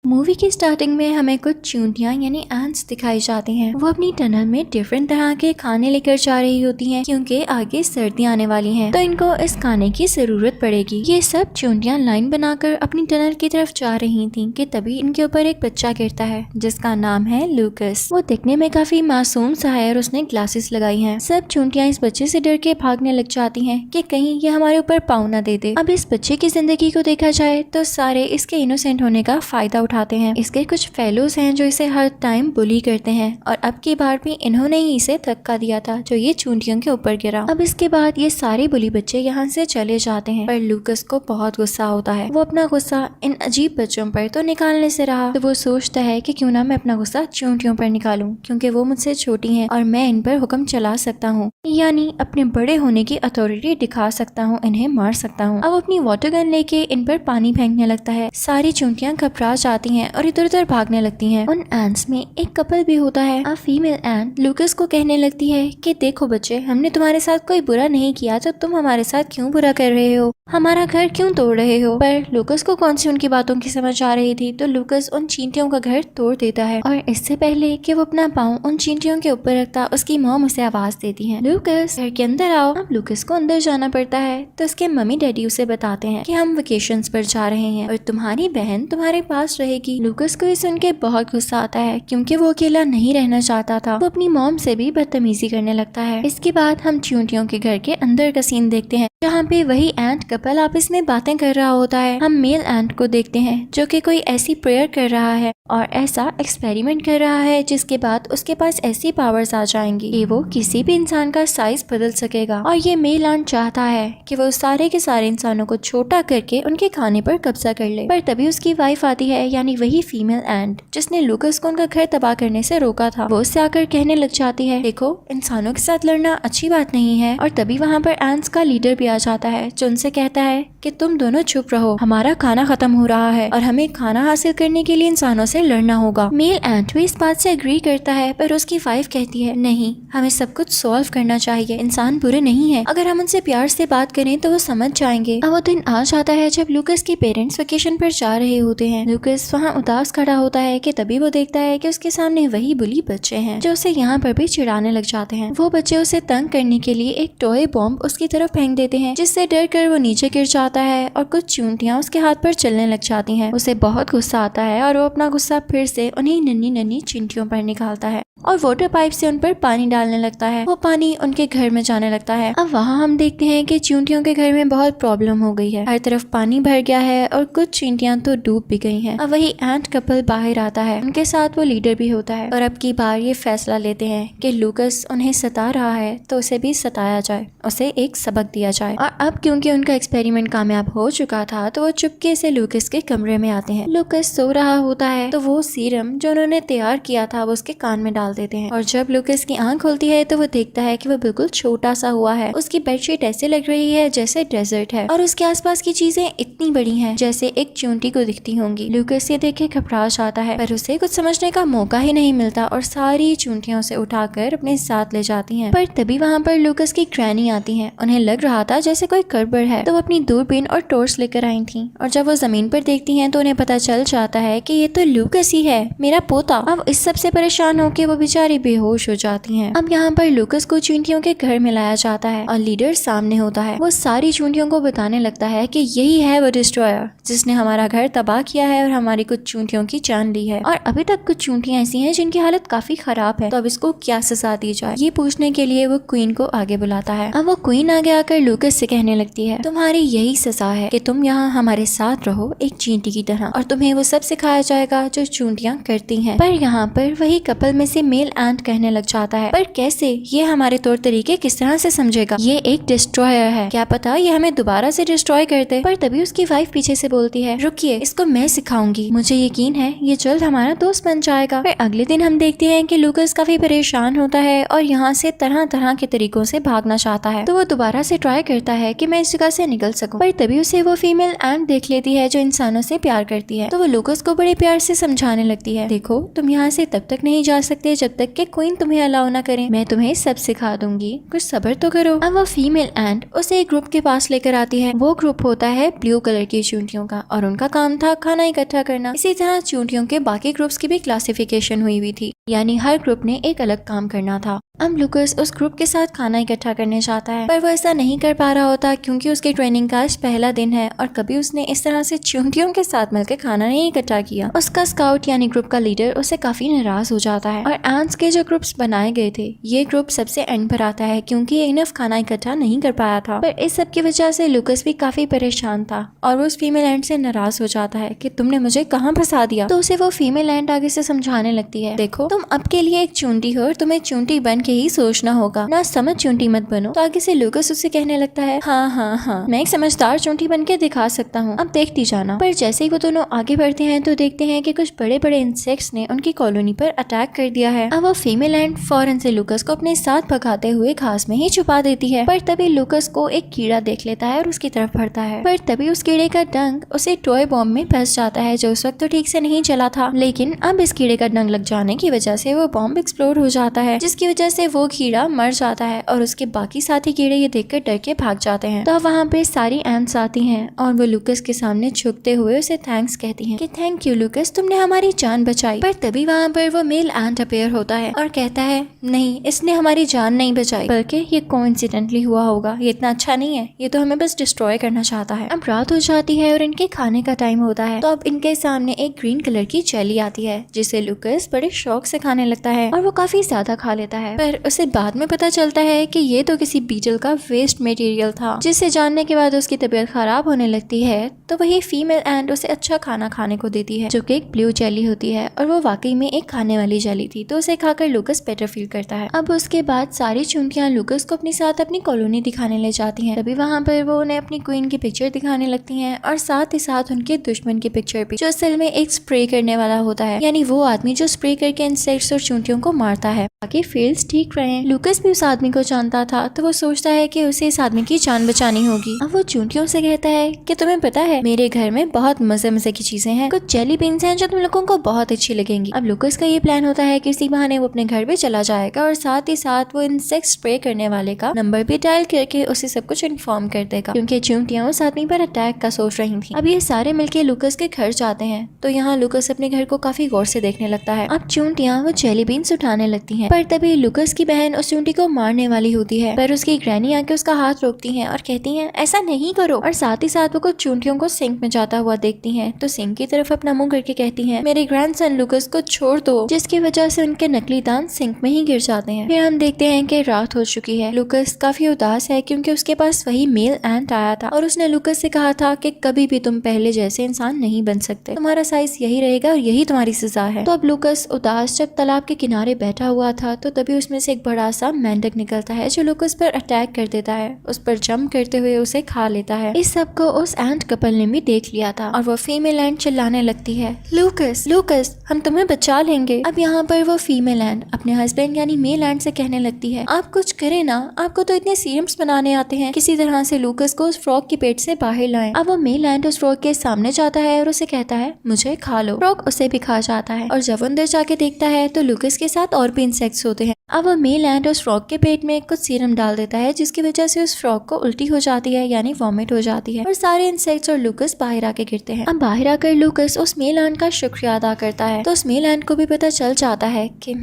Movie की starting में हमें कुछ चूंटियां यानी एंट्स दिखाई जाती हैं। वो अपनी टनल में डिफरेंट तरह के खाने लेकर जा रही होती हैं क्योंकि आगे सर्दियां आने वाली हैं, तो इनको इस खाने की जरूरत पड़ेगी। ये सब चूंटियां लाइन बनाकर अपनी टनल की तरफ जा रही थीं कि तभी इनके ऊपर एक बच्चा गिरता है जिसका नाम है लूकस। वो दिखने में काफी मासूम सा है और उसने ग्लासेस लगाई हैं। सब चूंटियां इस बच्चे से डर के भागने लग जाती हैं कि कहीं ये हमारे ऊपर पाँव न दे दे। अब इस बच्चे की जिंदगी को देखा जाए तो सारे इसके इनोसेंट होने का फायदा उठाते हैं। इसके कुछ फेलोज हैं जो इसे हर टाइम बुली करते हैं और अब की बार भी इन्होंने ही इसे धक्का दिया था जो ये चूंटियों के ऊपर गिरा। अब इसके बाद ये सारे बुली बच्चे यहाँ से चले जाते हैं, पर लूकस को बहुत गुस्सा होता है। वो अपना गुस्सा इन अजीब बच्चों पर तो निकालने से रहा, तो वो सोचता है कि क्यों ना मैं अपना गुस्सा चूंटियों पर निकालूं, क्योंकि वो मुझसे छोटी हैं और मैं इन पर हुक्म चला सकता हूँ, यानी अपने बड़े होने की अथॉरिटी दिखा सकता हूँ, इन्हें मार सकता हूँ। अब अपनी वाटर गन लेके इन पर पानी फेंकने लगता है। सारी चूंटियां घबरा जाती हैं और इधर उधर भागने लगती हैं। उन एंट्स में एक कपल भी होता है। अब फीमेल एंट लूकस को कहने लगती है कि देखो बच्चे, हमने तुम्हारे साथ कोई बुरा नहीं किया, तो तुम हमारे साथ क्यों बुरा कर रहे हो, हमारा घर क्यों तोड़ रहे हो। पर लूकस को कौन सी उनकी बातों की समझ आ रही थी, तो लूकस उन चींटियों का घर तोड़ देता है और इससे पहले कि वो अपना पाँव उन चींटियों के ऊपर रखता, उसकी मॉम उसे आवाज देती है, लूकस घर के अंदर आओ। अब लूकस को अंदर जाना पड़ता है तो उसके मम्मी डैडी उसे बताते हैं कि हम वेकेशंस पर जा रहे हैं और तुम्हारी बहन तुम्हारे पास रहेगी। लूकस को ये सुन के बहुत गुस्सा आता है क्योंकि वो अकेला नहीं रहना चाहता था। वो अपनी मॉम से भी बदतमीजी करने लगता है। इसके बाद हम चूंटियों के घर के अंदर का सीन देखते हैं जहाँ पे वही एंट कपल आपस में बातें कर रहा होता है। हम मेल एंट को देखते हैं जो कि कोई ऐसी प्रेयर कर रहा है और ऐसा एक्सपेरिमेंट कर रहा है जिसके बाद उसके पास ऐसी पावर्स आ जाएंगी कि वो किसी भी इंसान का साइज बदल सकेगा। और ये मेल एंट चाहता है कि वो सारे के सारे इंसानों को छोटा करके उनके खाने पर कब्जा कर ले। पर तभी उसकी वाइफ आती है, यानी वही फीमेल एंट जिसने लूकस को उनका घर तबाह करने से रोका था। वो उससे आकर कहने लग जाती है, देखो इंसानों के साथ लड़ना अच्छी बात नहीं है। और तभी वहाँ पर एंट्स का लीडर भी आ जाता है जो उनसे कहता है कि तुम दोनों चुप रहो, हमारा खाना खत्म हो रहा है और हमें खाना हासिल करने के लिए इंसानों से लड़ना होगा। मेल एंट भी इस बात से एग्री करता है, पर उसकी वाइफ कहती है, नहीं, हमें सब कुछ सॉल्व करना चाहिए, इंसान बुरे नहीं है, अगर हम उनसे प्यार से बात करें तो वो समझ जाएंगे। अब वो दिन आ जाता है जब लूकस के पेरेंट्स वेकेशन पर जा रहे होते हैं। लूकस वहाँ उदास खड़ा होता है कि तभी वो देखता है कि उसके सामने वही बुली बच्चे हैं जो उसे यहाँ पर भी चिढ़ाने लग जाते हैं। वो बच्चे उसे तंग करने के लिए एक टॉय बॉम्ब उसकी तरफ फेंक देते हैं जिससे डर कर वो नीचे गिर जाता है और कुछ चूंटियां उसके हाथ पर चलने लग जाती हैं। उसे बहुत गुस्सा आता है और वो अपना गुस्सा फिर से उन्हीं नन्ही नन्ही चींटियों पर निकालता है और वाटर पाइप से उन पर पानी डालने लगता है। वो पानी उनके घर में जाने लगता है। अब वहाँ हम देखते हैं कि चींटियों के घर में बहुत प्रॉब्लम हो गई है, हर तरफ पानी भर गया है और कुछ चींटियां तो डूब भी गई हैं। अब वही एंट कपल बाहर आता है, उनके साथ वो लीडर भी होता है और अब की बार ये फैसला लेते हैं कि लूकस उन्हें सता रहा है तो उसे भी सताया जाए, उसे एक सबक दिया जाए। और अब क्योंकि उनका एक्सपेरिमेंट कामयाब हो चुका था तो वो चुपके से लूकस के कमरे में आते हैं। लूकस सो रहा होता है तो वो सीरम जो उन्होंने तैयार किया था वो उसके कान में डाल देते हैं और जब लूकस की आंख खुलती है तो वो देखता है कि वो बिल्कुल छोटा सा हुआ है। उसकी बेडशीट ऐसे लग रही है जैसे डेजर्ट है और उसके आसपास की चीजें इतनी बड़ी हैं जैसे एक चूंटी को दिखती होंगी। लूकस ये देख के घबरा जाता है पर उसे कुछ समझने का मौका ही नहीं मिलता और सारी चूंटियां उसे उठाकर अपने साथ ले जाती हैं। पर तभी वहाँ पर लूकस की ग्रैनी आती है। उन्हें लग रहा था जैसे कोई गड़बड़ है तो वो अपनी दूरबीन और टॉर्च लेकर आई थी और जब वो जमीन पर देखती हैं तो उन्हें पता चल जाता है कि ये तो लूकस ही है, मेरा पोता। अब इस सब से परेशान होकर वो बेचारी बेहोश हो जाती हैं। अब यहाँ पर लूकस को चूंटियों के घर में लाया जाता है और लीडर सामने होता है। वो सारी चूंटियों को बताने लगता है कि यही है वो डिस्ट्रॉयर जिसने हमारा घर तबाह किया है और हमारी कुछ चूंटियों की जान ली है और अभी तक कुछ चूंटियां ऐसी हैं जिनकी हालत काफी खराब है, तो अब इसको क्या सजा दी जाए, ये पूछने के लिए वो क्वीन को आगे बुलाता है। अब वो क्वीन आगे आकर लूकस से कहने लगती है, तुम्हारी यही सजा है कि तुम यहाँ हमारे साथ रहो एक चींटी की तरह और तुम्हें वो सब सिखाया जाएगा जो चूंटियां करती हैं। पर यहाँ पर वही कपल में से मेल एंट कहने लग जाता है, पर कैसे, ये हमारे तौर तरीके किस तरह से समझेगा, ये एक डिस्ट्रॉयर है, क्या पता ये हमें दोबारा से डिस्ट्रॉय कर दे। पर तभी उसकी वाइफ पीछे से बोलती है, रुकिए, इसको मैं सिखाऊंगी, मुझे यकीन है ये जल्द हमारा दोस्त बन जाएगा। फिर अगले दिन हम देखते हैं कि लूकस काफी परेशान होता है और यहाँ से तरह तरह के तरीकों से भागना चाहता है, तो वो दोबारा से ट्राई करता है कि मैं इस जगह से निकल सकूं। पर तभी उसे वो फीमेल एंट देख लेती है जो इंसानों से प्यार करती है, तो वो लूकस को बड़े प्यार से समझाने लगती है, देखो तुम यहाँ से तब तक नहीं जा सकते जब तक कि क्वीन तुम्हें अलाउ ना करे। मैं तुम्हें सब सिखा दूंगी, कुछ सब्र तो करो। अब वो फीमेल एंट उसे एक ग्रुप के पास लेकर आती है। वो ग्रुप होता है ब्लू कलर की चूंटियों का और उनका काम था खाना इकट्ठा करना। इसी तरह चूंटियों के बाकी ग्रुप्स की भी क्लासिफिकेशन हुई थी, यानी हर ग्रुप ने एक अलग काम करना था। अब लूकस उस ग्रुप के साथ खाना इकट्ठा करने चाहता है, पर वो ऐसा नहीं कर पा रहा होता क्योंकि उसकी ट्रेनिंग का आज पहला दिन है और कभी उसने इस तरह से चूंटियों के साथ मिलकर खाना नहीं इकट्ठा किया। उसका स्काउट यानी ग्रुप का लीडर उससे काफी नाराज हो जाता है और एंट्स के जो ग्रुप्स बनाए गए थे, ये ग्रुप सबसे एंड पर आता है क्योंकि ये इनफ खाना इकट्ठा नहीं कर पाया था। पर इस सब की वजह से लूकस भी काफी परेशान था और वो उस फीमेल एंट से नाराज हो जाता है कि तुमने मुझे कहाँ फंसा दिया। तो उसे वो फीमेल एंट आगे से समझाने लगती है, देखो तुम अब के लिए एक चूंटी हो और तुम्हें चूंटी बन के ही सोचना होगा, ना समझ चूंटी मत बनो। तो आगे से लूकस उससे कहने लगता है, हाँ मैं एक समझदार चूंटी बन के दिखा सकता हूँ, अब देखती जाना। पर जैसे ही वो दोनों आगे बढ़ते हैं तो देखते हैं कि कुछ बड़े बड़े इंसेक्ट्स ने उनकी कॉलोनी पर अटैक कर दिया है। अब वो फीमेल एंट फौरन से लूकस को अपने साथ भगाते हुए घास में ही छुपा देती है। पर तभी लूकस को एक कीड़ा देख लेता है और उसकी तरफ बढ़ता है, पर तभी उस कीड़े का डंक उसे टॉय बॉम्ब में फंस जाता है जो उस वक्त तो ठीक से नहीं चला था। लेकिन अब इस कीड़े का डंक लग जाने की वजह से वो बॉम्ब एक्सप्लोड हो जाता है, जिसकी वजह से वो कीड़ा मर जाता है और उसके बाकी साथी कीड़े ये देखकर डर के भाग जाते हैं। तो वहाँ पे सारी एंट्स आती हैं और वो लूकस के सामने झुकते हुए उसे थैंक्स कहती हैं कि थैंक यू लूकस, तुमने हमारी जान बचाई। पर तभी वहाँ पर वो मेल एंट अपेयर होता है और कहता है, नहीं, इसने हमारी जान नहीं बचाई, बल्कि ये कोइंसिडेंटली हुआ होगा, ये इतना अच्छा नहीं है, ये तो हमें बस डिस्ट्रॉय करना चाहता है। अब रात हो जाती है और इनके खाने का टाइम होता है। तो अब इनके सामने एक ग्रीन कलर की जेली आती है जिसे लूकस बड़े शौक से खाने लगता है और वो काफी ज्यादा खा लेता है। पर उसे बाद में पता चलता है कि ये तो किसी बीटल का वेस्ट मटेरियल था, जिसे जानने के बाद उसकी तबीयत खराब होने लगती है। तो वही फीमेल एंट उसे अच्छा खाना खाने को देती है जो कि एक ब्लू जेली होती है और वो वाकई में एक खाने वाली जेली थी। तो उसे खाकर लूकस बेटर फील करता है। अब उसके बाद सारी चूंटियां लूकस को अपने साथ अपनी कॉलोनी दिखाने ले जाती हैं। तभी वहाँ पर वो उन्हें अपनी क्वीन की पिक्चर दिखाने लगती हैं और साथ ही साथ उनके दुश्मन की पिक्चर भी, जो असल में एक स्प्रे करने वाला होता है, यानी वो आदमी जो स्प्रे करके इंसेक्ट्स और चूंटियों को मारता है ताकि फील्ड्स ठीक रहे। लूकस भी उस आदमी को जानता था, तो वो सोचता है कि उसे इस आदमी की जान बचानी होगी। अब वो चूंटियों से कहता है कि तुम्हें पता है मेरे घर में बहुत मजे मजे की चीजें हैं, कुछ जेली बीन्स हैं जो तुम लोगों को बहुत अच्छी लगेंगी। अब लूकस का ये प्लान होता है कि इसी बहाने वो अपने घर पे चला जाएगा और साथ ही साथ वो इंसेक्ट स्प्रे करने वाले का नंबर भी डायल करके उसे सब कुछ इन्फॉर्म कर देगा, क्योंकि चूंटियां उस आदमी पर अटैक का सोच रही थी। अब ये सारे मिलके लूकस के घर जाते हैं तो यहाँ लूकस अपने घर को काफी गौर से देखने लगता है। अब चूंटियां वो जेली बीन्स उठाने लगती हैं, पर तभी लूकस की बहन उस चूंटी को मारने वाली होती है, पर उसकी ग्रैनी आके उसका हाथ रोकती हैं और कहती हैं ऐसा नहीं करो। और साथ ही साथ वो कुछ चूंटियों को सिंक में जाता हुआ देखती हैं, तो सिंक की तरफ अपना मुंह करके कहती हैं मेरे ग्रैंडसन लूकस को छोड़ दो, जिसकी वजह से उनके नकली दांत सिंक में ही गिर जाते हैं। फिर हम देखते हैं कि रात हो चुकी है। लूकस काफी उदास है क्योंकि उसके पास वही मेल एंट आया था और उसने लूकस से कहा था कि कभी भी तुम पहले जैसे इंसान नहीं बन सकते, तुम्हारा साइज यही रहेगा और यही तुम्हारी सजा है। तो अब लूकस उदास जब तालाब के किनारे बैठा हुआ था तो तभी उसमें से एक बड़ा सा मेंढक निकलता है जो लूकस पर अटैक कर देता है, उस पर जंप करते हुए उसे खा लेता है। इस सब को उस एंट कपल ने भी देख लिया था और वो फीमेल एंट चिल्लाने लगती है लूकस लूकस हम तुम्हें बचा लेंगे। अब यहाँ पर वो फीमेल एंट अपने हस्बैंड यानी मेल एंट से कहने लगती है आप कुछ करें ना, आपको तो इतने सीरम्स बनाने आते हैं, किसी तरह से लूकस को उस फ्रॉग की पेट से बाहर लाएं। अब वो मेल एंट उस फ्रॉग के सामने जाता है और उसे कहता है मुझे खा लो। फ्रॉग उसे भी खा जाता है और जब अंदर जाके देखता है तो लूकस के साथ और भी इंसेक्ट्स होते हैं। अब वो मेल एंट उस फ्रॉग के पेट में कुछ सीरम डाल देता है जिसकी वजह से उस फ्रॉग को उल्टी हो जाती है यानी वॉमिट हो जाती है और सारे इंसेक्ट्स और लूकस बाहर आके गिरते हैं। अब बाहर आकर लूकस उस मेल एंट का शुक्रिया अदा करता है तो उस मेल एंट को भी पता चल जाता है कि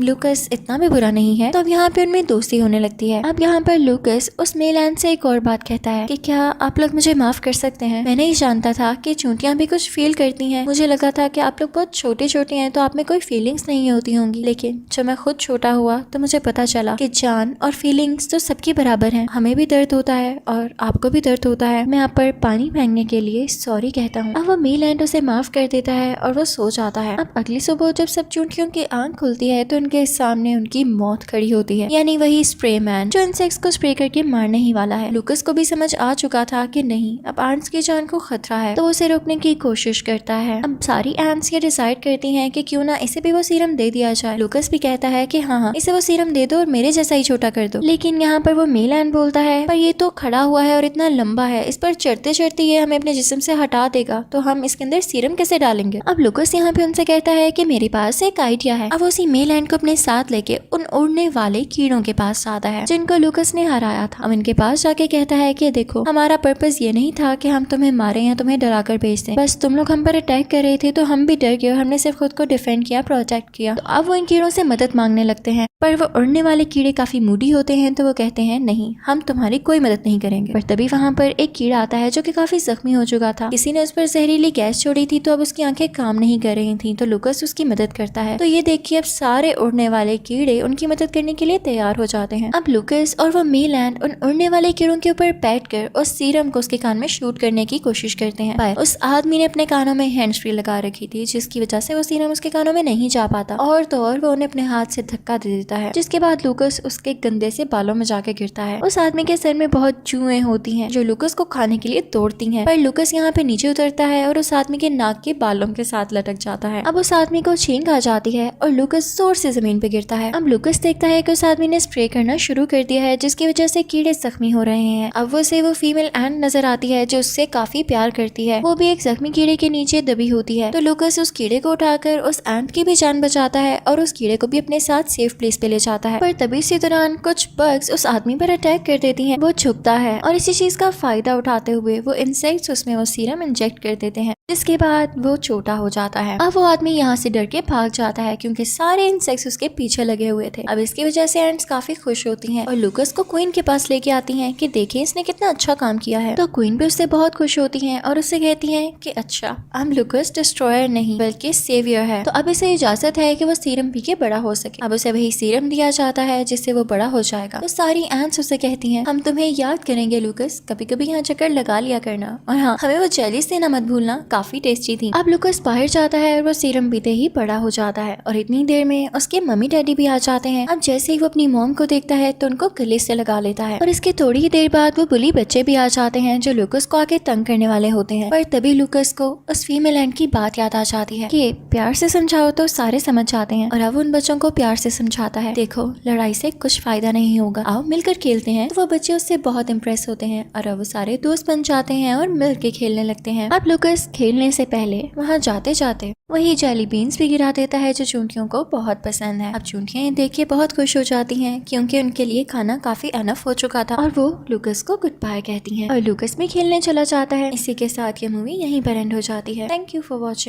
लूकस इतना भी बुरा नहीं है। तो अब यहाँ पे उनमें दोस्ती होने लगती है। अब यहाँ पर लूकस उस मेल एंट से एक और बात कहता है कि क्या आप लोग मुझे माफ कर सकते हैं, मैं नहीं जानता था कि चूंटियां भी कुछ फील करती हैं, मुझे लगा था कि आप लोग बहुत छोटे छोटे हैं तो आप में कोई फीलिंग्स नहीं होती होंगी, लेकिन जब मैं खुद छोटा हुआ तो मुझे पता चला कि जान और फीलिंग्स तो सबके बराबर हैं, हमें भी दर्द होता है और आपको भी दर्द होता है। मैं आप पर पानी फेंकने के लिए सॉरी कहता हूँ। अब वो मेल एंट उसे माफ कर देता है और वो सो जाता है। अब अगली सुबह जब सब चूंटियों की आंख खुलती है तो उनके सामने उनकी मौत खड़ी होती है, यानी वही स्प्रे मैन जो इंसेक्ट्स को स्प्रे करके मारने ही वाला है। लूकस को भी समझ आ चुका था कि नहीं, अब एंट्स की जान को खतरा है, तो वो उसे रोकने की कोशिश करता है। अब सारी एंट्स ये डिसाइड करती हैं कि क्यों ना इसे भी वो सीरम दे दिया जाए। लूकस भी कहता है कि हाँ, इसे वो सीरम दे दो और मेरे जैसा ही छोटा कर दो। लेकिन यहाँ पर वो मेल एंट बोलता है, पर ये तो खड़ा हुआ है और इतना लंबा है, इस पर चढ़ते चढ़ते ये हमें अपने जिस्म से हटा देगा, तो हम इसके अंदर सीरम कैसे डालेंगे। अब लूकस यहाँ पे उनसे कहता है कि मेरे पास एक आइडिया है। अब उसी मेल एंट को अपने साथ लेके उन उड़ने वाले कीड़ों के पास आता है जिनको लूकस ने हराया था। अब इनके पास जाके कहता है कि देखो, हमारा पर्पस ये नहीं था कि हम तुम्हें मारे या तुम्हें डराकर भेज दें, बस तुम लोग हम पर अटैक कर रहे थे तो हम भी डर गए और हमने सिर्फ खुद को डिफेंड किया, प्रोटेक्ट किया। तो अब वो इन कीड़ों से मदद मांगने लगते हैं, पर वो उड़ने वाले कीड़े काफी मूडी होते हैं तो वो कहते हैं नहीं, हम तुम्हारी कोई मदद नहीं करेंगे। पर तभी वहाँ पर एक कीड़ा आता है जो कि काफी जख्मी हो चुका था, किसी ने उस पर जहरीली गैस छोड़ी थी तो अब उसकी आंखें काम नहीं कर रही थी, तो लूकस उसकी मदद करता है। तो ये देखिए अब सारे उड़ने वाले कीड़े उनकी मदद करने के लिए तैयार हो जाते हैं। अब लूकस और वो मेल एंट उन उड़ने वाले कीड़ों के ऊपर बैठकर उस सीरम को उसके कान में शूट करने की कोशिश करते हैं, पर उस आदमी ने अपने कानों में हैंड्स फ्री लगा रखी थी, जिसकी वजह से वो सीरम उसके कानों में नहीं जा पाता और तो और वो उन्हें अपने हाथ से धक्का दे देता है, जिसके बाद लूकस उसके गंदे से बालों में जाके गिरता है। उस आदमी के सर में बहुत चूहे होती हैं जो लूकस को खाने के लिए तोड़ती हैं, पर लूकस यहाँ पे नीचे उतरता है और उस आदमी के नाक के बालों के साथ लटक जाता है। अब उस आदमी को छींक आ जाती है और लूकस जोर से जमीन पे गिरता है। अब लूकस देखता है कि उस आदमी ने स्प्रे करना शुरू कर दिया है, जिसकी वजह से कीड़े जख्मी हो रहे हैं। अब वो फीमेल एंट नजर आती है जो उससे काफी प्यार करती है, वो भी एक जख्मी कीड़े के नीचे दबी होती है। तो लूकस उस कीड़े को उठाकर उस एंट की भी जान बचाता है और उस कीड़े को भी अपने साथ सेफ प्लेस पे ले जाता है। पर तभी इसी दौरान कुछ बग्स उस आदमी पर अटैक कर देती हैं। वो छुपता है और इसी चीज का फायदा उठाते हुए वो इंसेक्ट्स उसमें वो सीरम इंजेक्ट कर देते हैं, जिसके बाद वो छोटा हो जाता है। अब वो आदमी यहाँ से डर के भाग जाता है क्योंकि सारे इंसेक्ट्स उसके पीछे लगे हुए थे। अब इसकी वजह से एंट्स काफी खुश होती हैं और लूकस को क्वीन के पास लेके आती हैं कि देखिए इसने कितना अच्छा काम किया है। तो क्वीन भी उससे बहुत खुश होती हैं और उससे कहती हैं कि अच्छा, अब लूकस डिस्ट्रॉयर नहीं बल्कि सेवियर है, तो अब इसे इजाजत है कि वो सीरम पी के बड़ा हो सके। अब उसे वही सीरम दिया जाता है जिससे वो बड़ा हो जाएगा। तो सारी एंट्स उसे कहती हैं हम तुम्हें याद करेंगे लूकस, कभी कभी यहाँ चक्कर लगा लिया करना, और हाँ, हमें वो जेलीज देना मत भूलना, काफी टेस्टी थी। अब लूकस बाहर जाता है और वो सीरम पीते ही बड़ा हो जाता है और इतनी देर में उसके मम्मी डैडी भी आ जाते हैं। अब जैसे ही वो अपनी मॉम को देखता है तो उनको गले से लगा लेता है और इसके थोड़ी ही देर बाद वो बुली बच्चे भी आ जाते हैं जो लूकस को आके तंग करने वाले होते हैं। पर तभी लूकस को उस फीमेल एंट की बात याद आ जाती है कि प्यार से समझाओ तो सारे समझ जाते हैं, और अब उन बच्चों को प्यार से समझाता है देखो लड़ाई से कुछ फायदा नहीं होगा, आओ मिलकर खेलते हैं। तो वो बच्चे उससे बहुत इम्प्रेस होते हैं और अब वो सारे दोस्त बन जाते हैं और मिलकर खेलने लगते हैं। अब लूकस खेलने से पहले वहाँ जाते जाते वही जेली बीन्स भी गिरा देता है जो चूंटियों को बहुत पसंद है। अब चूंटियां ये देख के बहुत खुश हो जाती हैं क्योंकि उनके लिए खाना काफी अनफ हो चुका था और वो लूकस को गुड बाय कहती हैं और लूकस भी खेलने चला जाता है। इसी के साथ ये मूवी यहीं पर एंड हो जाती है। Thank you for watching.